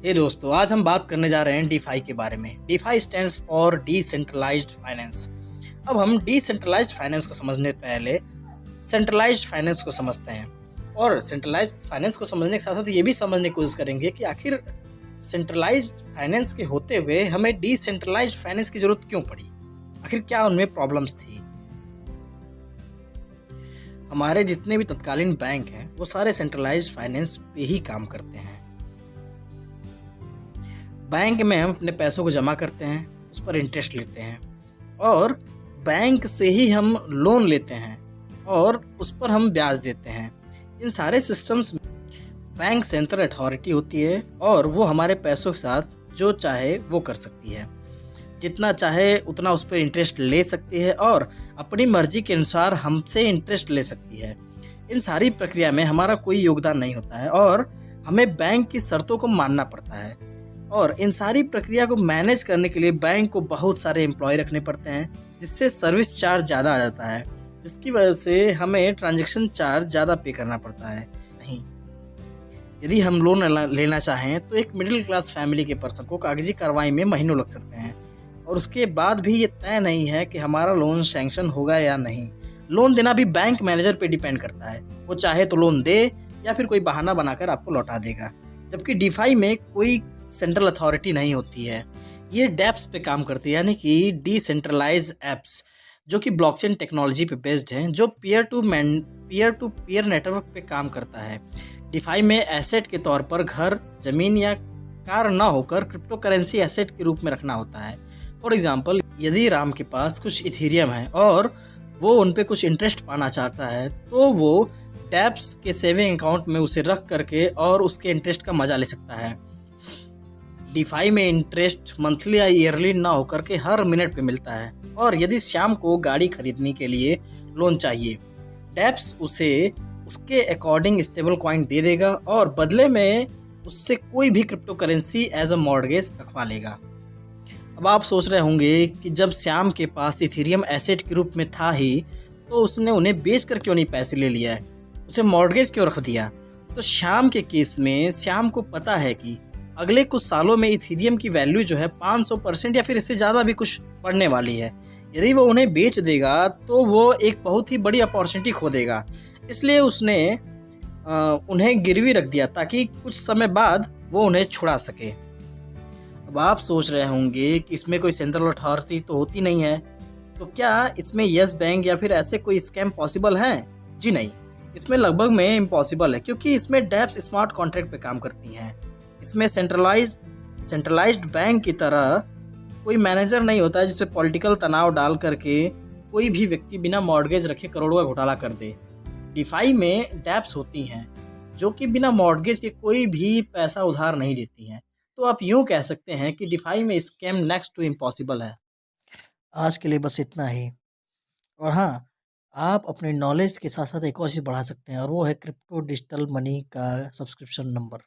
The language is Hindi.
हे दोस्तों, आज हम बात करने जा रहे हैं डीफाई के बारे में। DeFi stands for decentralized finance. अब हम डिसेंट्रलाइज्ड फाइनेंस को समझने पहले सेंट्रलाइज्ड फाइनेंस को समझते हैं, और सेंट्रलाइज्ड फाइनेंस को समझने के साथ साथ ये भी समझने की कोशिश करेंगे कि आखिर सेंट्रलाइज्ड फाइनेंस के होते हुए हमें डिसेंट्रलाइज्ड फाइनेंस की जरूरत क्यों पड़ी, आखिर क्या उनमें प्रॉब्लम्स थी। हमारे जितने भी तत्कालीन बैंक हैं वो सारे सेंट्रलाइज्ड फाइनेंस पे ही काम करते हैं। बैंक में हम अपने पैसों को जमा करते हैं, उस पर इंटरेस्ट लेते हैं, और बैंक से ही हम लोन लेते हैं और उस पर हम ब्याज देते हैं। इन सारे सिस्टम्स में बैंक सेंट्रल अथॉरिटी होती है और वो हमारे पैसों के साथ जो चाहे वो कर सकती है। जितना चाहे उतना उस पर इंटरेस्ट ले सकती है और अपनी मर्जी के अनुसार हमसे इंटरेस्ट ले सकती है। इन सारी प्रक्रिया में हमारा कोई योगदान नहीं होता है और हमें बैंक की शर्तों को मानना पड़ता है। और इन सारी प्रक्रिया को मैनेज करने के लिए बैंक को बहुत सारे एम्प्लॉय रखने पड़ते हैं, जिससे सर्विस चार्ज ज़्यादा आ जाता है, जिसकी वजह से हमें ट्रांजैक्शन चार्ज ज़्यादा पे करना पड़ता है। नहीं, यदि हम लोन लेना चाहें तो एक मिडिल क्लास फैमिली के पर्सन को कागजी कार्रवाई में महीनों लग सकते हैं, और उसके बाद भी ये तय नहीं है कि हमारा लोन सैंक्शन होगा या नहीं। लोन देना भी बैंक मैनेजर पे डिपेंड करता है, वो चाहे तो लोन दे या फिर कोई बहाना बनाकर आपको लौटा देगा। जबकि डीफाई में कोई सेंट्रल अथॉरिटी नहीं होती है, ये डैप्स पे काम करती है, यानी कि डिसेंट्रलाइज एप्स, जो कि ब्लॉकचेन टेक्नोलॉजी पे बेस्ड हैं, जो पीयर टू पीयर नेटवर्क पे काम करता है। डिफाई में एसेट के तौर पर घर, जमीन या कार ना होकर क्रिप्टो करेंसी एसेट के रूप में रखना होता है। फॉर एग्जाम्पल, यदि राम के पास कुछ इथेरियम है और वो उन पे कुछ इंटरेस्ट पाना चाहता है, तो वो डैप्स के सेविंग अकाउंट में उसे रख करके और उसके इंटरेस्ट का मजा ले सकता है। डीफाई में इंटरेस्ट मंथली या ईयरली ना होकर के हर मिनट पे मिलता है, और यदि शाम को गाड़ी खरीदने के लिए लोन चाहिए, डैप्स उसे उसके अकॉर्डिंग स्टेबल कॉइन दे देगा और बदले में उससे कोई भी crypto currency as a mortgage रखवा लेगा। अब आप सोच रहे होंगे कि जब श्याम के पास इथेरियम एसेट के रूप में था ही, तो उसने उन्हें बेच कर क्यों नहीं पैसे ले लिया है, उसे मॉर्गेज क्यों रख दिया। तो श्याम के केस में श्याम को पता है कि अगले कुछ सालों में इथेरियम की वैल्यू जो है 500% या फिर इससे ज़्यादा भी कुछ बढ़ने वाली है। यदि वो उन्हें बेच देगा तो वो एक बहुत ही बड़ी अपॉर्चुनिटी खो देगा, इसलिए उसने उन्हें गिरवी रख दिया ताकि कुछ समय बाद वो उन्हें छुड़ा सके। अब आप सोच रहे होंगे कि इसमें कोई सेंट्रल अथॉरिटी तो होती नहीं है, तो क्या इसमें येस बैंक या फिर ऐसे कोई स्कैम पॉसिबल हैं? जी नहीं, इसमें लगभग में इम्पॉसिबल है, क्योंकि इसमें डैप्स स्मार्ट कॉन्ट्रैक्ट पे काम करती हैं। इसमें सेंट्रलाइज्ड बैंक की तरह कोई मैनेजर नहीं होता है जिसपे पॉलिटिकल तनाव डाल करके कोई भी व्यक्ति बिना मॉर्गेज रखे करोड़ों का घोटाला कर दे। डिफाई में डैप्स होती हैं जो कि बिना मॉर्गेज के कोई भी पैसा उधार नहीं देती हैं। तो आप यूँ कह सकते हैं कि डिफाई में स्कैम नेक्स्ट टू इम्पॉसिबल है। आज के लिए बस इतना ही। और हाँ, आप अपने नॉलेज के साथ-साथ एक और चीज़ बढ़ा सकते हैं, और वो है क्रिप्टो डिजिटल मनी का सब्सक्रिप्शन नंबर।